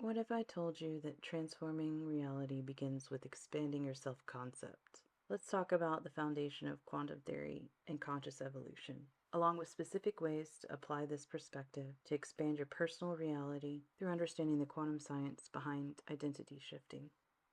What if I told you that transforming reality begins with expanding your self-concept? Let's talk about the foundation of quantum theory and conscious evolution, along with specific ways to apply this perspective to expand your personal reality through understanding the quantum science behind identity shifting.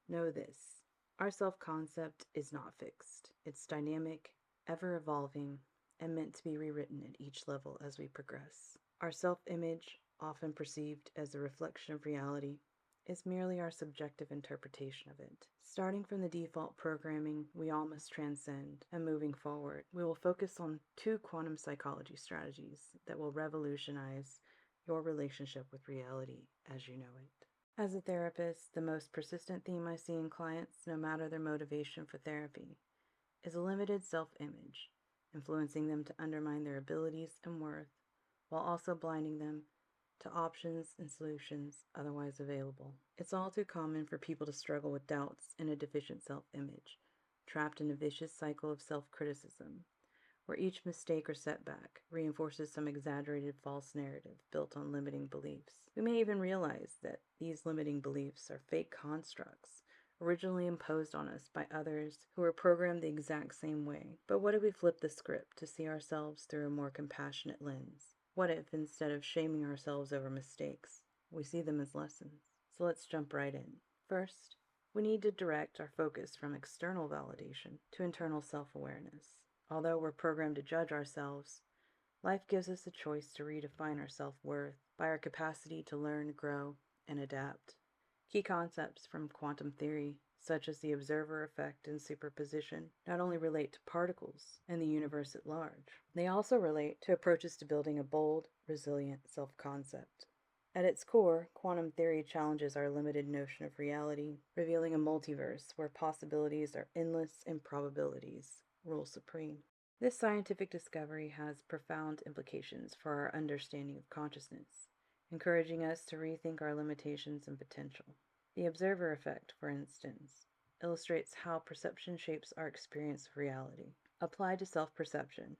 Know this: our self-concept is not fixed. It's dynamic, ever-evolving, and meant to be rewritten at each level as we progress. Our self-image, often perceived as a reflection of reality, is merely our subjective interpretation of it. Starting from the default programming we all must transcend, and moving forward, we will focus on two quantum psychology strategies that will revolutionize your relationship with reality as you know it. As a therapist, the most persistent theme I see in clients, no matter their motivation for therapy, is a limited self-image, influencing them to undermine their abilities and worth, while also blinding them to options and solutions otherwise available. It's all too common for people to struggle with doubts and a deficient self-image, trapped in a vicious cycle of self-criticism, where each mistake or setback reinforces some exaggerated false narrative built on limiting beliefs. We may even realize that these limiting beliefs are fake constructs, originally imposed on us by others who were programmed the exact same way. But what if we flip the script to see ourselves through a more compassionate lens? What if, instead of shaming ourselves over mistakes, we see them as lessons? So let's jump right in. First, we need to direct our focus from external validation to internal self-awareness. Although we're programmed to judge ourselves, life gives us a choice to redefine our self-worth by our capacity to learn, grow, and adapt. Key concepts from quantum theory, such as the Observer Effect and Superposition, not only relate to particles and the universe at large, they also relate to approaches to building a bold, resilient self-concept. At its core, quantum theory challenges our limited notion of reality, revealing a multiverse where possibilities are endless and probabilities rule supreme. This scientific discovery has profound implications for our understanding of consciousness, encouraging us to rethink our limitations and potential. The observer effect, for instance, illustrates how perception shapes our experience of reality. Applied to self-perception,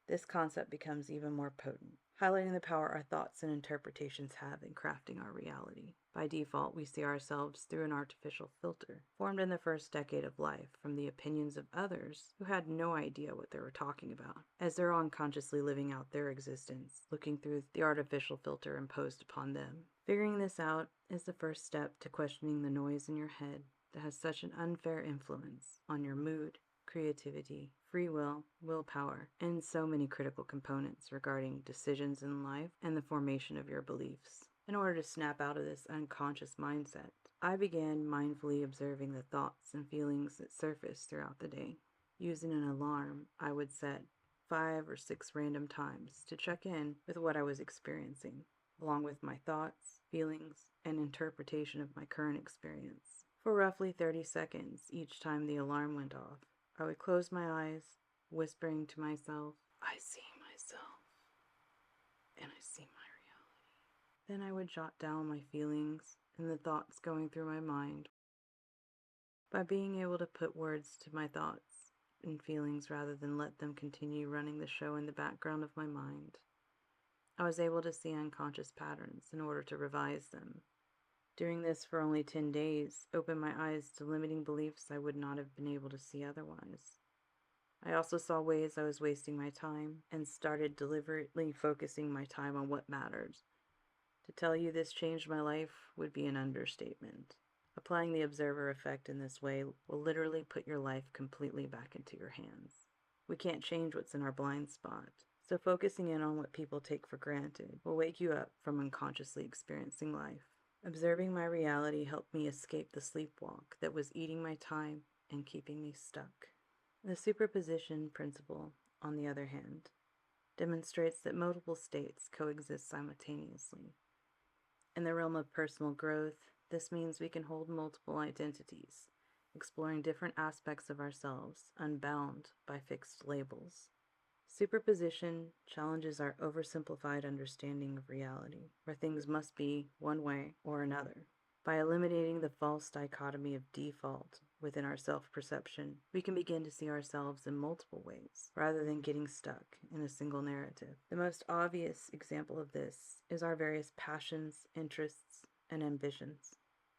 this concept becomes even more potent, highlighting the power our thoughts and interpretations have in crafting our reality. By default, we see ourselves through an artificial filter, formed in the first decade of life from the opinions of others who had no idea what they were talking about, as they're unconsciously living out their existence, looking through the artificial filter imposed upon them. Figuring this out is the first step to questioning the noise in your head that has such an unfair influence on your mood, creativity, free will, willpower, and so many critical components regarding decisions in life and the formation of your beliefs. In order to snap out of this unconscious mindset, I began mindfully observing the thoughts and feelings that surfaced throughout the day. Using an alarm, I would set 5 or 6 random times to check in with what I was experiencing, along with my thoughts, feelings, and interpretation of my current experience. For roughly 30 seconds each time the alarm went off, I would close my eyes, whispering to myself, "I see myself, and I see my reality." Then I would jot down my feelings and the thoughts going through my mind. By being able to put words to my thoughts and feelings rather than let them continue running the show in the background of my mind, I was able to see unconscious patterns in order to revise them. Doing this for only 10 days opened my eyes to limiting beliefs I would not have been able to see otherwise. I also saw ways I was wasting my time and started deliberately focusing my time on what mattered. To tell you this changed my life would be an understatement. Applying the observer effect in this way will literally put your life completely back into your hands. We can't change what's in our blind spot, so focusing in on what people take for granted will wake you up from unconsciously experiencing life. Observing my reality helped me escape the sleepwalk that was eating my time and keeping me stuck. The superposition principle, on the other hand, demonstrates that multiple states coexist simultaneously. In the realm of personal growth, this means we can hold multiple identities, exploring different aspects of ourselves, unbound by fixed labels. Superposition challenges our oversimplified understanding of reality, where things must be one way or another. By eliminating the false dichotomy of default within our self-perception, we can begin to see ourselves in multiple ways, rather than getting stuck in a single narrative. The most obvious example of this is our various passions, interests, and ambitions.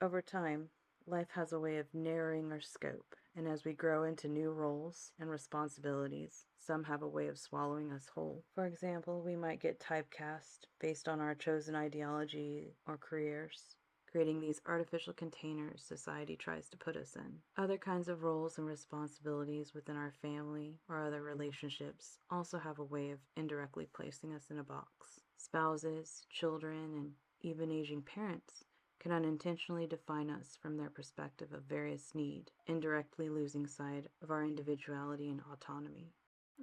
Over time, life has a way of narrowing our scope, and as we grow into new roles and responsibilities, some have a way of swallowing us whole. For example, we might get typecast based on our chosen ideology or careers, creating these artificial containers society tries to put us in. Other kinds of roles and responsibilities within our family or other relationships also have a way of indirectly placing us in a box. Spouses, children, and even aging parents can unintentionally define us from their perspective of various need, indirectly losing sight of our individuality and autonomy.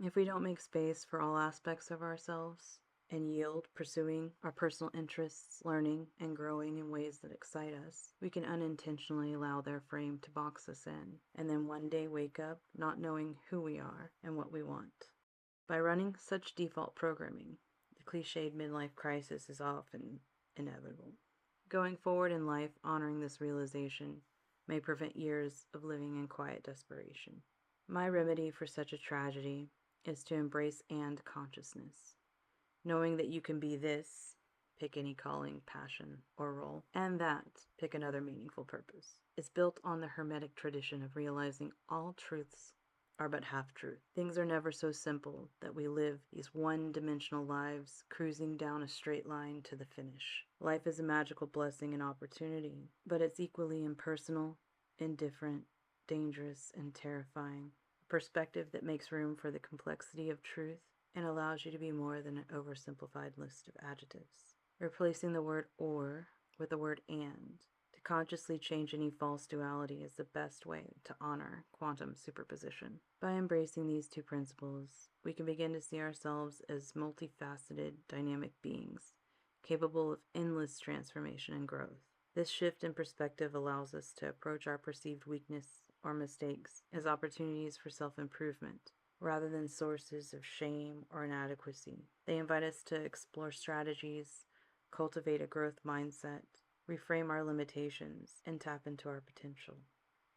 If we don't make space for all aspects of ourselves and yield pursuing our personal interests, learning, and growing in ways that excite us, we can unintentionally allow their frame to box us in, and then one day wake up not knowing who we are and what we want. By running such default programming, the cliched midlife crisis is often inevitable. Going forward in life, honoring this realization may prevent years of living in quiet desperation. My remedy for such a tragedy is to embrace and consciousness, knowing that you can be this, pick any calling, passion, or role, and that, pick another meaningful purpose. It's built on the Hermetic tradition of realizing all truths are but half-truth. Things are never so simple that we live these one-dimensional lives cruising down a straight line to the finish. Life is a magical blessing and opportunity, but it's equally impersonal, indifferent, dangerous, and terrifying. A perspective that makes room for the complexity of truth and allows you to be more than an oversimplified list of adjectives. Replacing the word or with the word and to consciously change any false duality is the best way to honor quantum superposition. By embracing these two principles, we can begin to see ourselves as multifaceted, dynamic beings, capable of endless transformation and growth. This shift in perspective allows us to approach our perceived weakness or mistakes as opportunities for self-improvement, rather than sources of shame or inadequacy. They invite us to explore strategies, cultivate a growth mindset, reframe our limitations, and tap into our potential.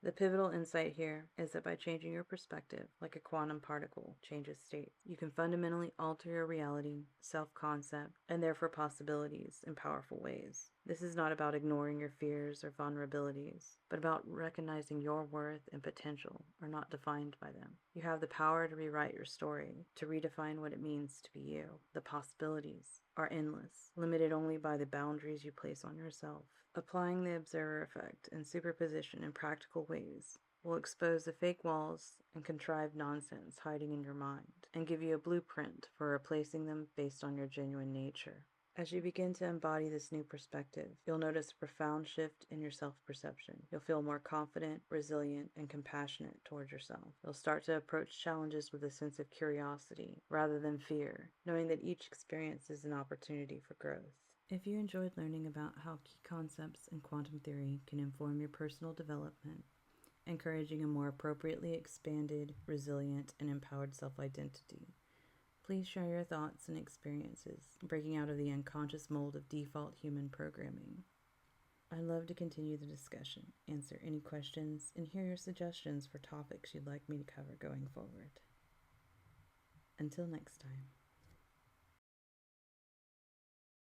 The pivotal insight here is that by changing your perspective, like a quantum particle changes state, you can fundamentally alter your reality, self-concept, and therefore possibilities in powerful ways. This is not about ignoring your fears or vulnerabilities, but about recognizing your worth and potential are not defined by them. You have the power to rewrite your story, to redefine what it means to be you. The possibilities are endless, limited only by the boundaries you place on yourself. Applying the observer effect and superposition in practical ways will expose the fake walls and contrived nonsense hiding in your mind, and give you a blueprint for replacing them based on your genuine nature. As you begin to embody this new perspective, you'll notice a profound shift in your self-perception. You'll feel more confident, resilient, and compassionate towards yourself. You'll start to approach challenges with a sense of curiosity rather than fear, knowing that each experience is an opportunity for growth. If you enjoyed learning about how key concepts in quantum theory can inform your personal development, encouraging a more appropriately expanded, resilient, and empowered self-identity, please share your thoughts and experiences, breaking out of the unconscious mold of default human programming. I'd love to continue the discussion, answer any questions, and hear your suggestions for topics you'd like me to cover going forward. Until next time.